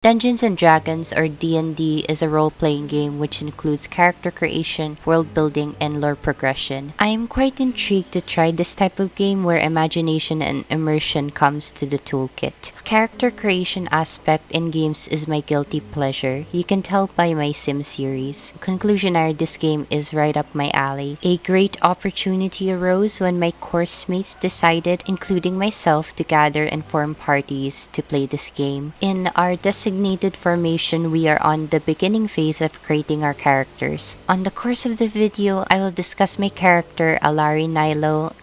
Dungeons & Dragons, or D&D, is a role-playing game which includes character creation, world building, and lore progression. I am quite intrigued to try this type of game where imagination and immersion comes to the toolkit. Character creation aspect in games is my guilty pleasure. You can tell by my Sim series. Conclusionary, this game is right up my alley. A great opportunity arose when my course mates decided, including myself, to gather and form parties to play this game. In our designated formation, we are on the beginning phase of creating our characters. On the course of the video, I will discuss my character Alary,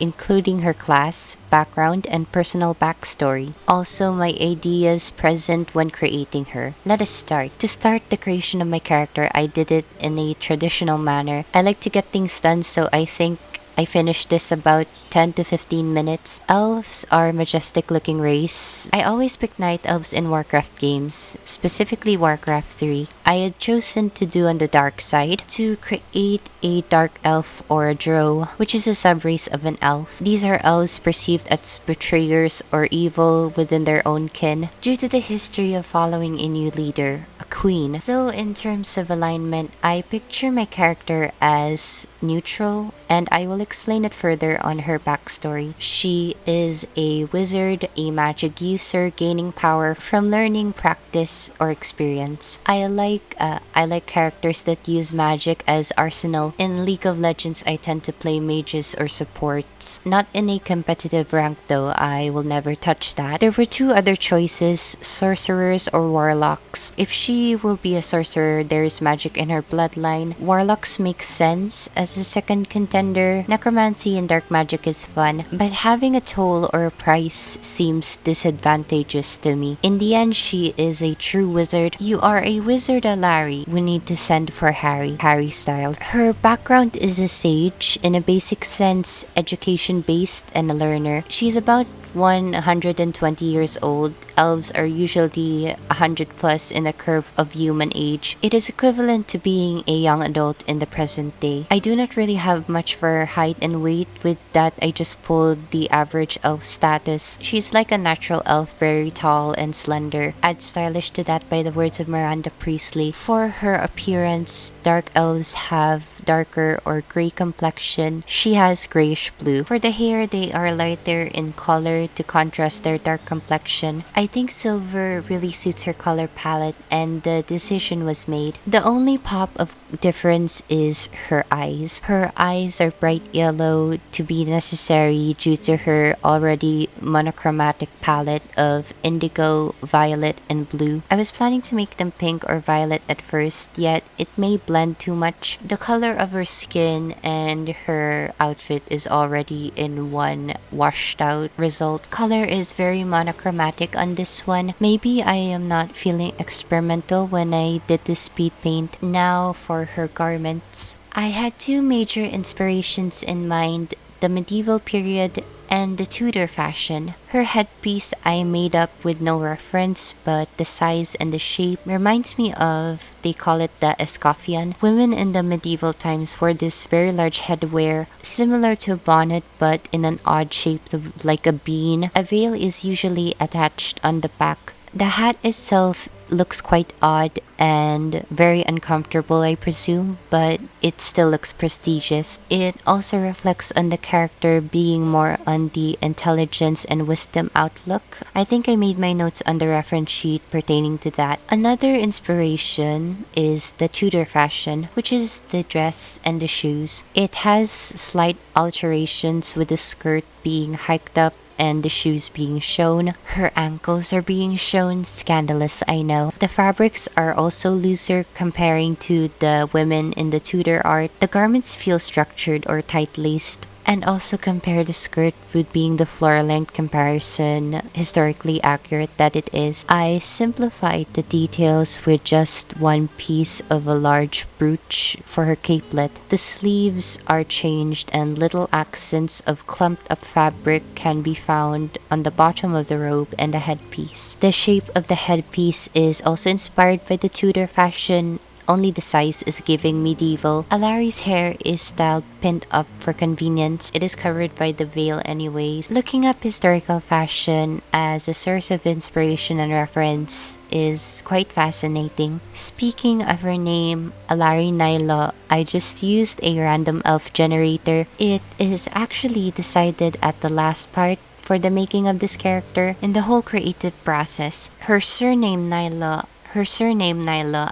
including her class, background, and personal backstory. Also, my ideas present when creating her. Let us start. To start the creation of my character, I did it in a traditional manner. I like to get things done, so I think I finished this about 10 to 15 minutes. Elves are a majestic looking race. I always pick night elves in Warcraft games, specifically Warcraft 3. I had chosen to do on the dark side to create a dark elf or a drow, which is a subrace of an elf. These are elves perceived as betrayers or evil within their own kin due to the history of following a new leader, a queen. So in terms of alignment, I picture my character as neutral, and I will explain it further on her backstory. She is a wizard, a magic user, gaining power from learning, practice, or experience. I like characters that use magic as arsenal. In League of Legends, I tend to play mages or supports. Not in a competitive rank though, I will never touch that. There were two other choices, sorcerers or warlocks. If she will be a sorcerer, there is magic in her bloodline. Warlocks make sense as a second contender. Necromancy and dark magic is fun, but having a toll or a price seems disadvantageous to me. In the end, she is a true wizard. You are a wizard, Alary. We need to send for Harry style. Her background is a sage, in a basic sense, education-based and a learner. She's about 120 years old. Elves are usually 100 plus in the curve of human age. It is equivalent to being a young adult in the present day. I do not really have much for height and weight. With that, I just pulled the average elf status. She's like a natural elf, very tall and slender. Add stylish to that by the words of Miranda Priestley. For her appearance, dark elves have darker or gray complexion. She has grayish blue. For the hair, they are lighter in color to contrast their dark complexion. I think silver really suits her color palette, and the decision was made. The only pop of difference is her eyes. Her eyes are bright yellow to be necessary due to her already monochromatic palette of indigo, violet, and blue. I was planning to make them pink or violet at first, yet it may blend too much. The color of her skin and her outfit is already in one washed out result. Color is very monochromatic on this one. Maybe I am not feeling experimental when I did the speed paint. Now for her garments. I had two major inspirations in mind: the medieval period and the Tudor fashion. Her headpiece I made up with no reference, but the size and the shape reminds me of, they call it the escoffion. Women in the medieval times wore this very large headwear, similar to a bonnet but in an odd shape like a bean. A veil is usually attached on the back. The hat itself looks quite odd and very uncomfortable, I presume, but it still looks prestigious. It also reflects on the character being more on the intelligence and wisdom outlook. I think I made my notes on the reference sheet pertaining to that. Another inspiration is the Tudor fashion, which is the dress and the shoes. It has slight alterations, with the skirt being hiked up and the shoes being shown. Her ankles are being shown. Scandalous, I know. The fabrics are also looser comparing to the women in the Tudor art. The garments feel structured or tight-laced, and also compare the skirt with being the floor length comparison historically accurate that it is. I simplified the details with just one piece of a large brooch for her capelet. The sleeves are changed and little accents of clumped up fabric can be found on the bottom of the robe and the headpiece. The shape of the headpiece is also inspired by the Tudor fashion only the size is giving medieval. Alary's hair is styled pinned up for convenience. It is covered by the veil anyways. Looking up historical fashion as a source of inspiration and reference is quite fascinating. Speaking of her name, Alary 𝕂𝕤𝕤𝕚, I just used a random elf generator. It is actually decided at the last part for the making of this character in the whole creative process. Her surname 𝕂𝕤𝕚,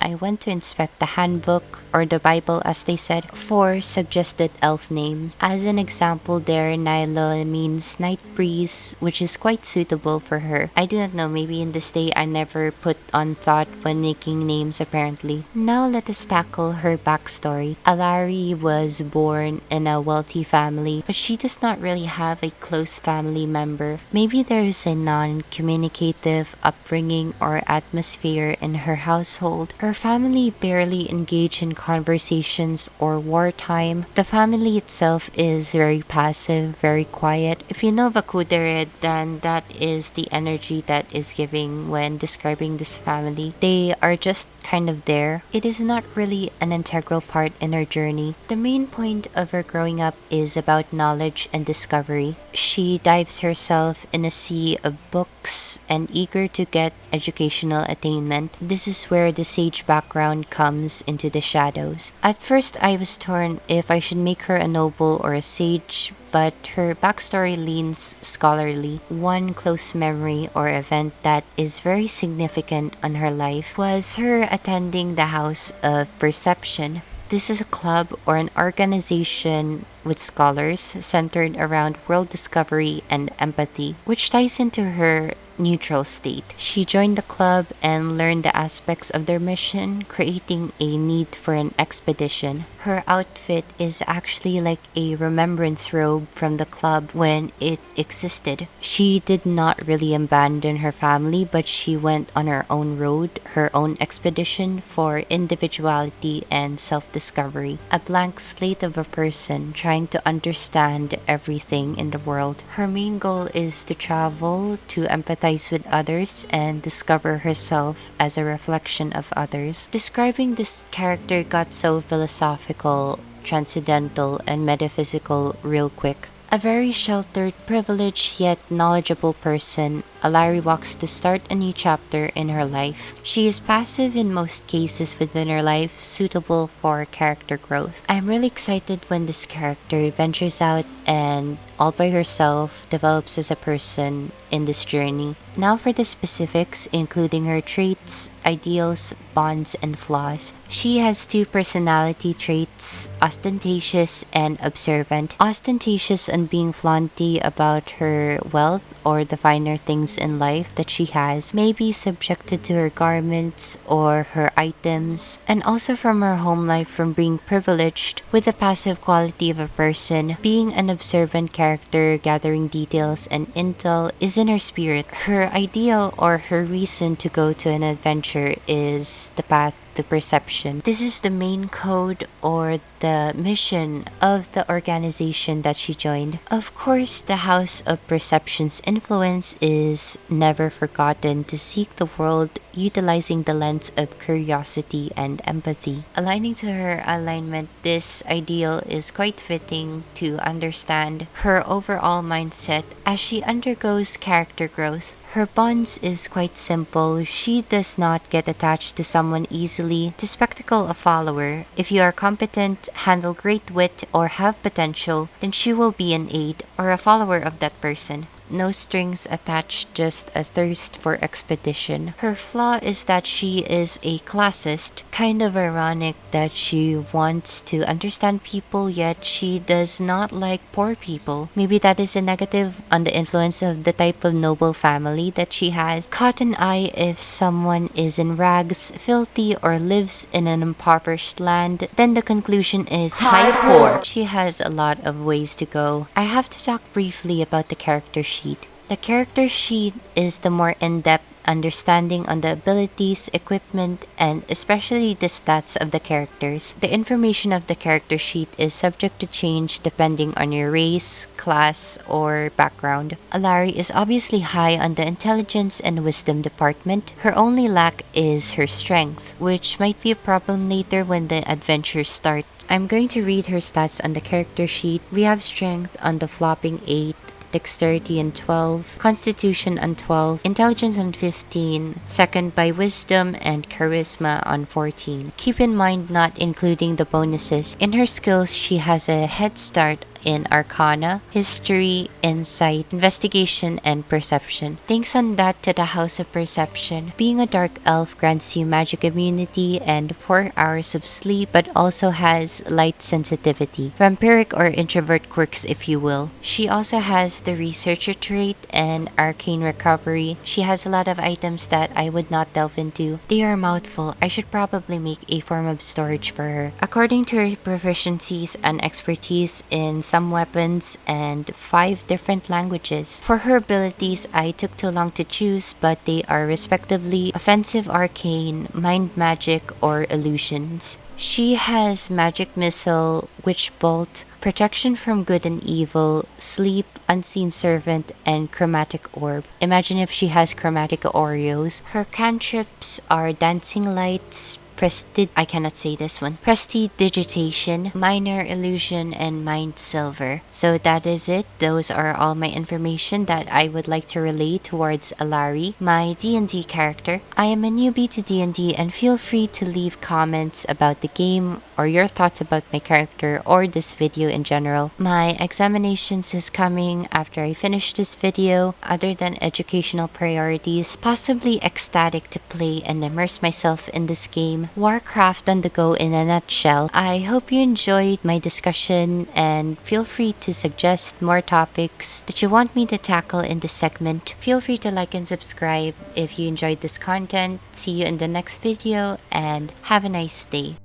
I went to inspect the handbook, or the Bible as they said, for suggested elf names. As an example there, 𝕂𝕤𝕤 means night breeze, which is quite suitable for her. I do not know, maybe in this day I never put on thought when making names apparently. Now let us tackle her backstory. Alary was born in a wealthy family, but she does not really have a close family member. Maybe there is a non-communicative upbringing or atmosphere in her household. Her family barely engage in conversations or wartime. The family itself is very passive, very quiet. If you know 𝕂𝕂𝕚𝕤, then that is the energy that is giving when describing this family. They are just kind of there. It is not really an integral part in her journey. The main point of her growing up is about knowledge and discovery. She dives herself in a sea of books and eager to get educational attainment. This is where the sage background comes into the shadows. At first, I was torn if I should make her a noble or a sage, but her backstory leans scholarly. One close memory or event that is very significant on her life was her attending the House of Perception. This is a club or an organization with scholars centered around world discovery and empathy, which ties into her neutral state. She joined the club and learned the aspects of their mission, creating a need for an expedition. Her outfit is actually like a remembrance robe from the club when it existed. She did not really abandon her family, but she went on her own road, her own expedition for individuality and self-discovery. A blank slate of a person trying to understand everything in the world. Her main goal is to travel, to empathize with others, and discover herself as a reflection of others. Describing this character got so philosophical, transcendental, and metaphysical real quick. A very sheltered, privileged, yet knowledgeable person, Alary walks to start a new chapter in her life. She is passive in most cases within her life, suitable for character growth. I'm really excited when this character ventures out and all by herself develops as a person in this journey. Now for the specifics, including her traits, ideals, bonds, and flaws. She has two personality traits, ostentatious and observant. Ostentatious on being flaunty about her wealth or the finer things in life that she has, may be subjected to her garments or her items, and also from her home life from being privileged, with the passive quality of a person. Being an observant character, gathering details and intel is in her spirit. Her ideal or her reason to go to an adventure is the path to perception. This is the main code or the mission of the organization that she joined. Of course, the House of Perception's influence is never forgotten to seek the world utilizing the lens of curiosity and empathy. Aligning to her alignment, this ideal is quite fitting to understand her overall mindset as she undergoes character growth. Her bonds is quite simple. She does not get attached to someone easily. To spectacle a follower, if you are competent, handle great wit, or have potential, then she will be an aide or a follower of that person. No strings attached, just a thirst for expedition. Her flaw is that she is a classist. Kind of ironic that she wants to understand people, yet she does not like poor people. Maybe that is a negative on the influence of the type of noble family that she has. Caught an eye if someone is in rags, filthy, or lives in an impoverished land, then the conclusion is high poor. She has a lot of ways to go. I have to talk briefly about the character sheet. The character sheet is the more in-depth understanding on the abilities, equipment, and especially the stats of the characters. The information of the character sheet is subject to change depending on your race, class, or background. Alary is obviously high on the intelligence and wisdom department. Her only lack is her strength, which might be a problem later when the adventure starts. I'm going to read her stats on the character sheet. We have strength on the flopping 8, dexterity on 12, constitution on 12, intelligence on 15, second by wisdom and charisma on 14. Keep in mind not including the bonuses. In her skills, she has a head start in Arcana, History, Insight, Investigation, and Perception. Thanks on that to the House of Perception. Being a dark elf grants you magic immunity and 4 hours of sleep, but also has light sensitivity, vampiric or introvert quirks if you will. She also has the Researcher trait and Arcane Recovery. She has a lot of items that I would not delve into. They are a mouthful. I should probably make a form of storage for her. According to her proficiencies and expertise in some weapons and 5 different languages. For her abilities, I took too long to choose, but they are respectively Offensive Arcane, Mind Magic, or Illusions. She has Magic Missile, Witch Bolt, Protection from Good and Evil, Sleep, Unseen Servant, and Chromatic Orb. Imagine if she has Chromatic Oreos. Her cantrips are Dancing Lights, Prestidigitation, Minor Illusion, and Mind Silver. So that is it. Those are all my information that I would like to relay towards Alary, my D&D character. I am a newbie to D&D and feel free to leave comments about the game or your thoughts about my character or this video in general. My examinations is coming after I finish this video. Other than educational priorities, possibly ecstatic to play and immerse myself in this game. Warcraft on the go in a nutshell. I hope you enjoyed my discussion and feel free to suggest more topics that you want me to tackle in this segment. Feel free to like and subscribe if you enjoyed this content. See you in the next video and have a nice day.